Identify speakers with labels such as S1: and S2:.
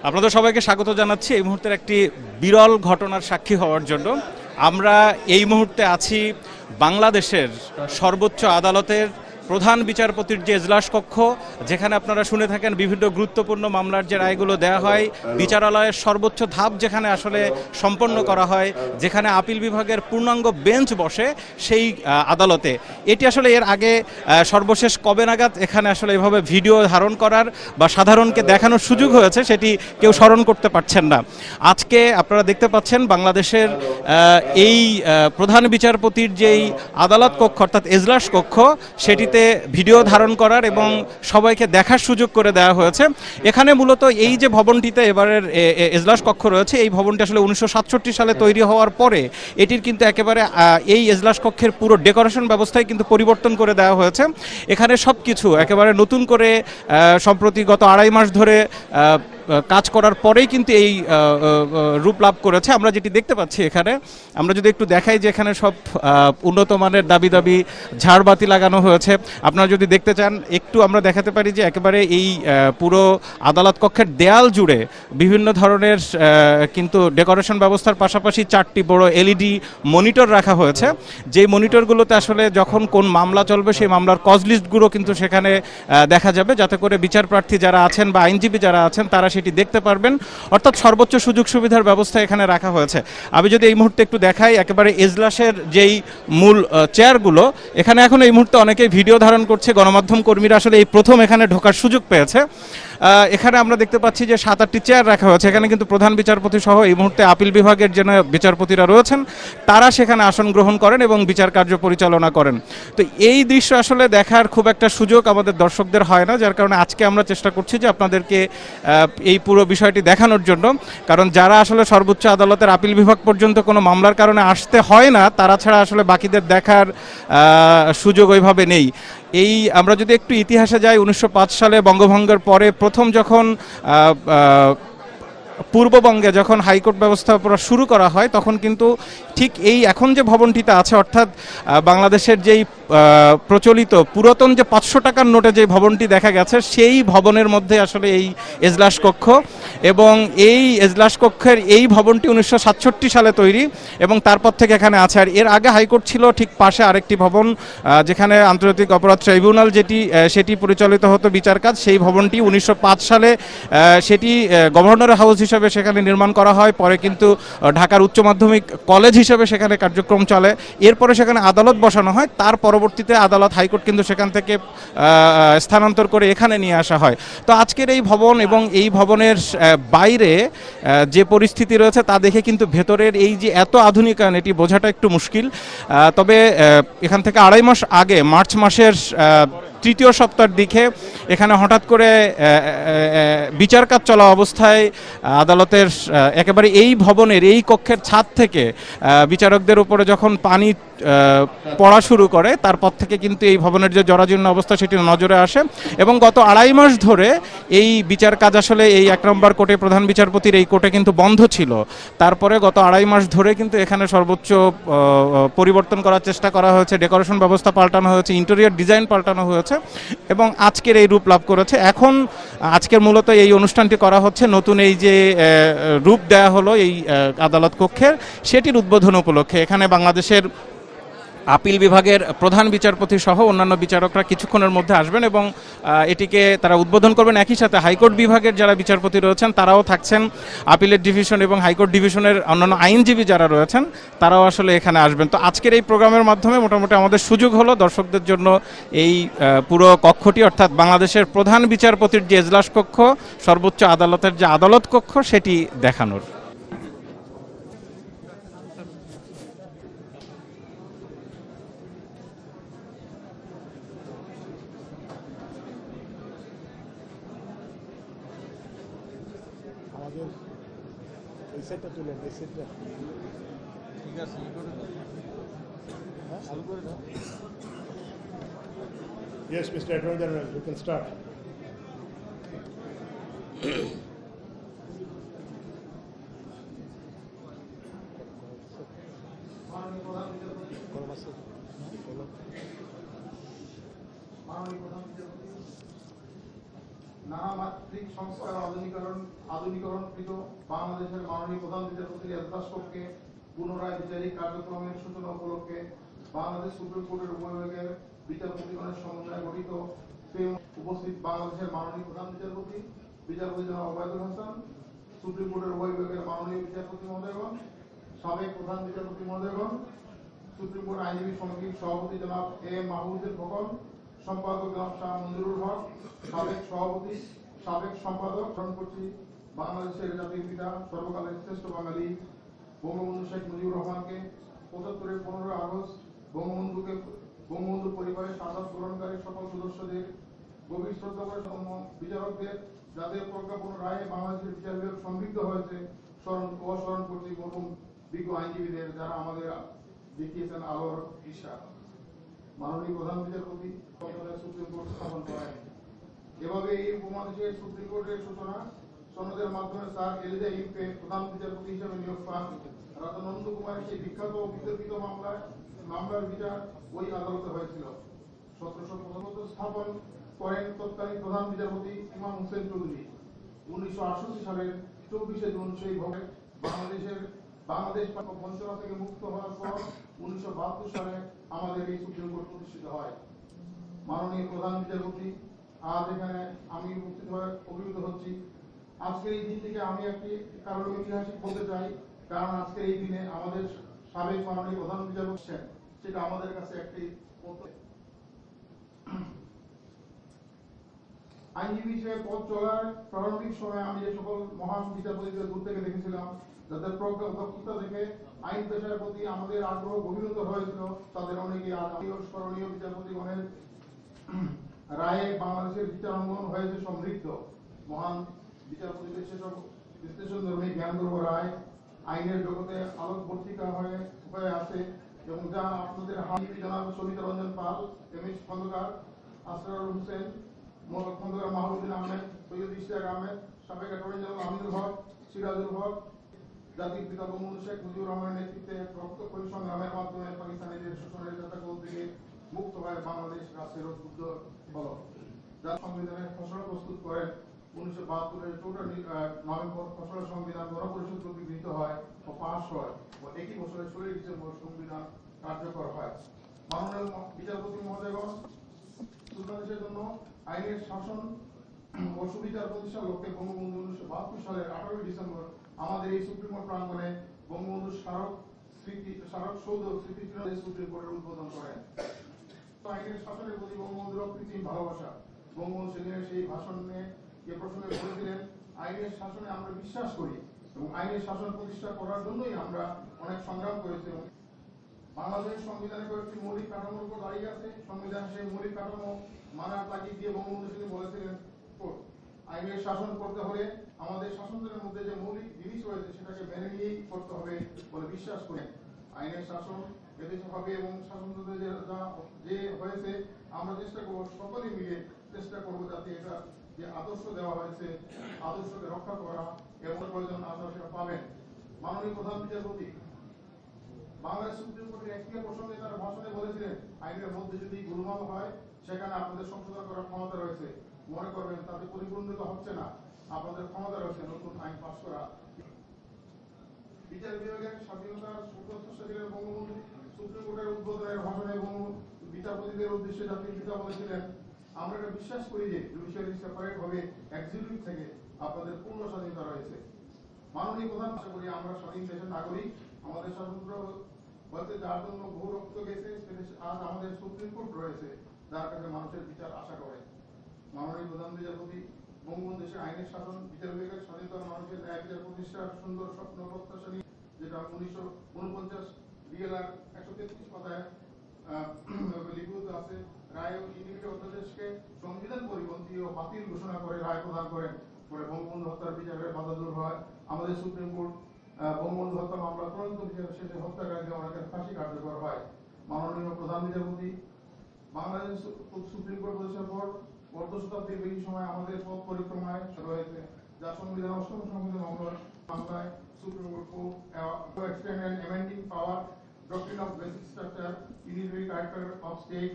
S1: আপনাদের সবাইকে স্বাগত জানাচ্ছি এই মুহূর্তের একটি বিরল ঘটনার সাক্ষী হওয়ার জন্য। আমরা এই মুহূর্তে আছি বাংলাদেশের সর্বোচ্চ আদালতের প্রধান বিচারপতির যে এজলাস কক্ষ, যেখানে আপনারা শুনে থাকেন বিভিন্ন গুরুত্বপূর্ণ মামলার যে রায়গুলো দেওয়া হয়, বিচারালয়ের সর্বোচ্চ ধাপ যেখানে আসলে সম্পন্ন করা হয়, যেখানে আপিল বিভাগের পূর্ণাঙ্গ বেঞ্চ বসে, সেই আদালতে এটি আসলে এর আগে সর্বশেষ কবে নাগাদ এখানে আসলে এভাবে ভিডিও ধারণ করার বা সাধারণকে দেখানোর সুযোগ হয়েছে সেটি কেউ স্মরণ করতে পারছেন না। আজকে আপনারা দেখতে পাচ্ছেন বাংলাদেশের এই প্রধান বিচারপতির যেই আদালত কক্ষ অর্থাৎ এজলাস কক্ষ, সেটিতে ভিডিও ধারণ করার এবং সবাইকে দেখার সুযোগ করে দেওয়া হয়েছে। এখানে মূলত এই যে ভবনটিতে এবারের এজলাস কক্ষ রয়েছে, এই ভবনটি আসলে 1967 সালে তৈরি হওয়ার পরে এটির কিন্তু একেবারে এই এজলাস কক্ষের পুরো ডেকোরেশন ব্যবস্থায় কিন্তু পরিবর্তন করে দেওয়া হয়েছে। এখানে সব কিছু একেবারে নতুন করে সম্প্রতি গত 2.5 মাস ধরে কাজ করার পরেই কিন্তু এই রূপ লাভ করেছে। আমরা যেটি দেখতে পাচ্ছি এখানে, আমরা যদি একটু দেখাই যে এখানে সব উন্নত মানের দাবি ঝাড়বাতি লাগানো হয়েছে। আপনারা যদি দেখতে চান একটু আমরা দেখাতে পারি যে একেবারে এই পুরো আদালত কক্ষের দেয়াল জুড়ে বিভিন্ন ধরনের কিন্তু ডেকোরেশন ব্যবস্থার পাশাপাশি 4টি বড় এলইডি মনিটর রাখা হয়েছে, যেই মনিটরগুলোতে আসলে যখন কোন মামলা চলবে সেই মামলার কজ লিস্টগুলো কিন্তু সেখানে দেখা যাবে, যাতে করে বিচার প্রার্থী যারা আছেন বা আইনজীবী যারা আছেন তারা সেটি দেখতে পারবেন। অর্থাৎ সর্বোচ্চ সুযোগ সুবিধার ব্যবস্থা এখানে রাখা হয়েছে। আমি যদি এই মুহূর্তে একটু দেখাই একেবারে এজলাসের যেই মূল চেয়ারগুলো, এখানে এখন এই মুহূর্তে অনেকেই ভিডিও ধারণ করছে। গণমাধ্যম কর্মীরা আসলে এই প্রথম এখানে ঢোকার সুযোগ পেয়েছে। এখানে আমরা দেখতে পাচ্ছি যে 7-8টি চেয়ার রাখা হয়েছে। এখানে কিন্তু প্রধান বিচারপতি সহ এই মুহূর্তে আপিল বিভাগের যে বিচারপতিরা রয়েছেন তারা সেখানে আসন গ্রহণ করেন এবং বিচার কার্য পরিচালনা করেন। তো এই দৃশ্য আসলে দেখার খুব একটা সুযোগ আমাদের দর্শকদের হয় না, যার কারণে আজকে আমরা চেষ্টা করছি যে আপনাদেরকে এই পুরো বিষয়টি দেখানোর জন্য। কারণ যারা আসলে সর্বোচ্চ আদালতের আপিল বিভাগ পর্যন্ত কোনো মামলার কারণে আসতে হয় না, তারা ছাড়া আসলে বাকিদের দেখার সুযোগ ওইভাবে নেই। এই আমরা যদি একটু ইতিহাসে যাই, 1905 সালে বঙ্গভঙ্গের পরে প্রথম যখন পূর্ববঙ্গে যখন হাইকোর্ট ব্যবস্থাপনা শুরু করা হয়, তখন কিন্তু ঠিক এই এখন যে ভবনটিতে আছে, অর্থাৎ বাংলাদেশের যেই প্রচলিত পুরাতন যে 500 টাকার নোটে যে ভবনটি দেখা গেছে, সেই ভবনের মধ্যে আসলে এই এজলাস কক্ষ। এবং এই এজলাস কক্ষের এই ভবনটি 1967 সালে তৈরি এবং তারপর থেকে এখানে আছে। আর এর আগে হাইকোর্ট ছিল ঠিক পাশে আরেকটি ভবন, যেখানে আন্তর্জাতিক অপরাধ ট্রাইব্যুনাল সেটি পরিচালিত হতো বিচার কাজ। সেই ভবনটি 1905 সালে সেটি গভর্নর হাউস হিসাবে সেখানে নির্মাণ করা হয়। পরে কিন্তু ঢাকার উচ্চ মাধ্যমিক কলেজ হিসেবে সেখানে কার্যক্রম চলে। এরপরে সেখানে আদালত বসানো হয়। তার পরবর্তীতে আদালত হাইকোর্ট কিন্তু সেখান থেকে স্থানান্তর করে এখানে নিয়ে আসা হয়। তো আজকের এই ভবন এবং এই ভবনের বাইরে যে পরিস্থিতি রয়েছে তা দেখে কিন্তু ভেতরের এই যে এত আধুনিকায়ন, এটি বোঝাটা একটু মুশকিল। তবে এখান থেকে 2.5 মাস আগে মার্চ মাসের তৃতীয় সপ্তাহের দিকে এখানে হঠাৎ করে বিচার কাজ চলা অবস্থায় আদালতের একেবারে এই ভবনের এই কক্ষের ছাদ থেকে বিচারকদের উপরে যখন পানি পড়া শুরু করে, তারপর থেকে কিন্তু এই ভবনের যে জরাজীর্ণ অবস্থা সেটি নজরে আসে। এবং গত 2.5 মাস ধরে এই বিচার কাজ আসলে এই 1 নম্বর কোর্টে প্রধান বিচারপতির এই কোর্টে কিন্তু বন্ধ ছিল। তারপরে গত 2.5 মাস ধরে কিন্তু এখানে সর্বোচ্চ পরিবর্তন করার চেষ্টা করা হয়েছে, ডেকোরেশন ব্যবস্থা পাল্টানো হয়েছে, ইন্টেরিয়র ডিজাইন পাল্টানো হয়েছে এবং আজকের এই রূপ লাভ করেছে। এখন আজকের মূলত এই অনুষ্ঠানটি করা হচ্ছে নতুন এই যে রূপ দেয়া হলো এই আদালত কক্ষের, সেটির উদ্বোধন উপলক্ষে। এখানে বাংলাদেশের আপিল বিভাগের প্রধান বিচারপতি সহ অন্যান্য বিচারকরা কিছুক্ষণের মধ্যে আসবেন এবং এটিকে তারা উদ্বোধন করবেন। একই সাথে হাইকোর্ট বিভাগের যারা বিচারপতি রয়েছেন তারাও থাকছেন, আপিলের ডিভিশন এবং হাইকোর্ট ডিভিশনের অন্যান্য আইনজীবী যারা রয়েছেন তারাও আসলে এখানে আসবেন। তো আজকের এই প্রোগ্রামের মাধ্যমে মোটামুটি আমাদের সুযোগ হলো দর্শকদের জন্য এই পুরো কক্ষটি অর্থাৎ বাংলাদেশের প্রধান বিচারপতির যে এজলাস কক্ষ, সর্বোচ্চ আদালতের যে আদালত কক্ষ, সেটি দেখানোর।
S2: এই সেটটা তুলেন, এই সেটটা ঠিক আছে, ই করে দাও, হ্যাঁ চালু করে দাও। Yes, Mr. Attorney General, you can start.
S3: নামামাত্রিক সংস্কার আধুনিকরণকৃত বাংলাদেশের মাননীয় প্রধান বিচারপতির এজলাসকক্ষে পুনরায় বিচারিক কার্যক্রমের সূচনা উপলক্ষে বাংলাদেশ সুপ্রিম কোর্টের উভয় বিভাগের বিচারপতিগণের সমন্বয়ে গঠিত উপস্থিত বাংলাদেশের মাননীয় প্রধান বিচারপতি জনাব ওবায়দুল হাসান, সুপ্রিম কোর্টের উভয় বিভাগের মাননীয় বিচারপতি মহোদয়গণ, সাবেক প্রধান বিচারপতি মহোদয়গণ, সুপ্রিম কোর্ট আইনজীবী সমিতির সভাপতি জনাব এ এম মাহবুবুদ্দিন খোকন, সম্পাদক জনাব শাহ মঞ্জুরুল হক, সাবেক সভাপতি, সাবেক সম্পাদক, গ্রহণ করছি বাংলাদেশের জাতির পিতা সর্বকালের শ্রেষ্ঠ বাঙালি বঙ্গবন্ধু শেখ মুজিবুর রহমানকে ৭৫-এর 15 আগস্ট বঙ্গবন্ধু পরিবারের শাহাদাত গ্রহণকারী সকল সদস্যদের গভীর শ্রদ্ধা করে বিচারকদের যাদের প্রজ্ঞাপন রায়ে বাংলাদেশের বিচার বিভাগ সমৃদ্ধ হয়েছে স্মরণ করছি মরহুম বিজ্ঞ আইনজীবীদের যারা আমাদের দেখিয়েছেন আলোর দিশা। মাননীয় প্রধান বিচারপতি সুপ্রিম কোর্ট স্থাপন করেন। এভাবে এই উপমহাদেশের সুপ্রিম কোর্টের সূচনা সনদের মাধ্যমে স্যার এলিজা ইউকে প্রধান বিচারপতি হিসেবে নিয়োগ পান। রাজা নন্দ কুমারের সেই বিখ্যাত ও বিতর্কিত মামলার বিচার ওই আদালতে হয়েছিল। 1775 স্থাপন করেন তৎকালীন প্রধান বিচারপতি ইমাম হোসেন চৌধুরী। 1968 সালের 24 জুন সেই ভবনে বাংলাদেশ বঞ্চনা থেকে মুক্ত হওয়ার পর 1972 সালে আমাদের এই সুপ্রিম কোর্ট প্রতিষ্ঠিত হয়। মাননীয় প্রধান বিচারপতি, আজ এখানে আমি উপস্থিত হয়ে অভিভূত হচ্ছি। আজকের এই দিন থেকে আমি একটি কারণ ঐতিহাসিক বলতে চাই, কারণ আজকের এই দিনে আমাদের সাবেক মাননীয় প্রধান বিচারপতি সেটা আমাদের কাছে একটি আইনজীবী হিসেবে পথ চলার প্রারম্ভিক সময়ে আমি যে সকল মহান বিচারপতিদের দূর থেকে দেখেছিলাম, যাদের প্রজ্ঞা দক্ষতা দেখে আইন পেশার প্রতি আমাদের আগ্রহ গভীরতর হয়েছিল, তাদের অনেকে স্মরণীয় বিচারপতিগণের রায়ে বাংলাদেশের বিচারাঙ্গন হয়েছে সমৃদ্ধ। মহান বিচারপতিদের সেসব বিশ্লেষণধর্মী জ্ঞানগর্ভ রায় আইনের জগতে আলোকবর্তিকা হয়ে আছে এবং যা আপনাদের আইনজীবী জনাব সবিতা রঞ্জন পাল, এমএস খন্দকার, আসরারুল হোসেন, খন্দকার মাহবুবুদ্দিন আহমেদ, সৈয়দ ইশতিয়াক আহমেদ, সাবেক অ্যাটর্নি জেনারেল আমিনুল হক, সিরাজুল হক, জাতির পিতা বঙ্গবন্ধু শেখ মুজিবুর রহমানের নেতৃত্বে রক্তক্ষয়ী সংগ্রামের মাধ্যমে পাকিস্তানিদের শোষণের যাত্রাপথ থেকে মুক্ত হয়ে বাংলাদেশ রাষ্ট্রের উদ্বুদ্ধ হল। যার সংবিধানের খসড়া প্রস্তুত করেন 1972-এর 4 নভেম্বর খসড়া সংবিধান গণপরিষদ কর্তৃক গৃহীত হয় ও পাস হয় ও একই বছরের 16 ডিসেম্বর সংবিধান কার্যকর হয়। মাননীয় বিচারপতি মহোদয়গণ, বাংলাদেশের জন্য আইনের শাসন ও সুবিচার প্রতিষ্ঠার লক্ষ্যে বঙ্গবন্ধু 1972 সালের 18 ডিসেম্বর আমাদের এই সুপ্রিম কোর্ট প্রাঙ্গণে বঙ্গবন্ধু স্মারক সৌধ স্মৃতিচিহ্ন সুপ্রিম কোর্টের উদ্বোধন করেন। আইনের শাসনের প্রতি বঙ্গবন্ধুর অকৃত্রিম ভালোবাসা। বঙ্গবন্ধু সেদিনের সেই ভাষণে এ প্রসঙ্গে বলেছিলেন, আইনের শাসনে আমরা বিশ্বাস করি এবং আইনের শাসন প্রতিষ্ঠা করার জন্যই আমরা অনেক সংগ্রাম করেছি। বাংলাদেশ সংবিধানে কয়েকটি মৌলিক কাঠামোর উপর দাঁড়িয়ে আছে। সংবিধান সেই মৌলিক কাঠামো মানার তাগিদ দিয়ে বঙ্গবন্ধু সেদিন বলেছিলেন, আইনের শাসন করতে হলে আমাদের শাসনদের মধ্যে যে মৌলিক জিনিস রয়েছে সেটাকে মেনে নিয়েই করতে হবে বলে বিশ্বাস করেন। আইনের শাসন এদেশে হবে এবং শাসনতন্ত্রে যে হয়েছে আমরা চেষ্টা করবো, সকলে মিলে চেষ্টা করবো যাতে এটা যে আদর্শ দেওয়া হয়েছে আদর্শকে রক্ষা করা এবং প্রয়োজন আপনারা সেটা পাবেন। মাননীয় প্রধান বিচারপতি বাংলাদেশ সুপ্রিম কোর্টের একটি প্রসঙ্গে তার ভাষণে বলেছিলেন, আইনের মধ্যে যদি গোলমাল হয় সেখানে আপনাদের সংশোধন করার ক্ষমতা রয়েছে। মনে করবেন তাতে পরিপূর্ণতা হচ্ছে না, আপনাদের ক্ষমতা রয়েছে নতুন আইন পাস করা। বিচার বিভাগের স্বাধীনতার সুপ্রতিষ্ঠা ছিলেন বঙ্গবন্ধু। সুপ্রিম কোর্টের উদ্বোধনের ভাষণে বিচারপতিদের উদ্দেশ্যে জাতির পিতা বলেছিলেন, আমরা এটা বিশ্বাস করি যে জুডিশিয়ারি সেপারেট হবে এক্সিকিউটিভ থেকে, আপনাদের পূর্ণ স্বাধীনতা রয়েছে। মাননীয় প্রধান, আশা করি আমরা স্বাধীন দেশের নাগরিক। আমাদের স্বাতন্ত্র্য হতে যার জন্য বহু রক্ত গেছে, আজ আমাদের সুপ্রিম কোর্ট রয়েছে যার কাছে মানুষের বিচার আশা করে। মাননীয় প্রধান বিচারপতি, বঙ্গবন্ধু দেশের আইনের শাসন বিচার বিভাগের স্বাধীনতা মানুষের ন্যায় বিচার প্রতিষ্ঠার সুন্দর স্বপ্ন প্রত্যাশা নিয়ে, যেটা 1949 বিএলআর 133 পাতায় লিখিত আছে, রায় ইউনিট অধ্যাদেশকে সংবিধান পরিপন্থী ও বাতিল ঘোষণা করে রায় প্রদান করেন। পরে বঙ্গবন্ধু হত্যার বিচারের বাধা দূর হয়। আমাদের সুপ্রিম কোর্ট বঙ্গবন্ধু হত্যা মামলা চূড়ান্ত বিচার শেষে হত্যাকারীদের অনেকের ফাঁসি কার্যকর হয়। মাননীয় প্রধান বিচারপতি, বাংলাদেশ সুপ্রিম কোর্ট প্রতিষ্ঠার পর অর্ধ শতাব্দীর বেশি সময় আমাদের পথ পরিক্রমায় রয়েছে, যা সংবিধান 8ম সংবিধান মামলায় supreme court to extend and amending power, doctrine of basic structure, unitary character of state,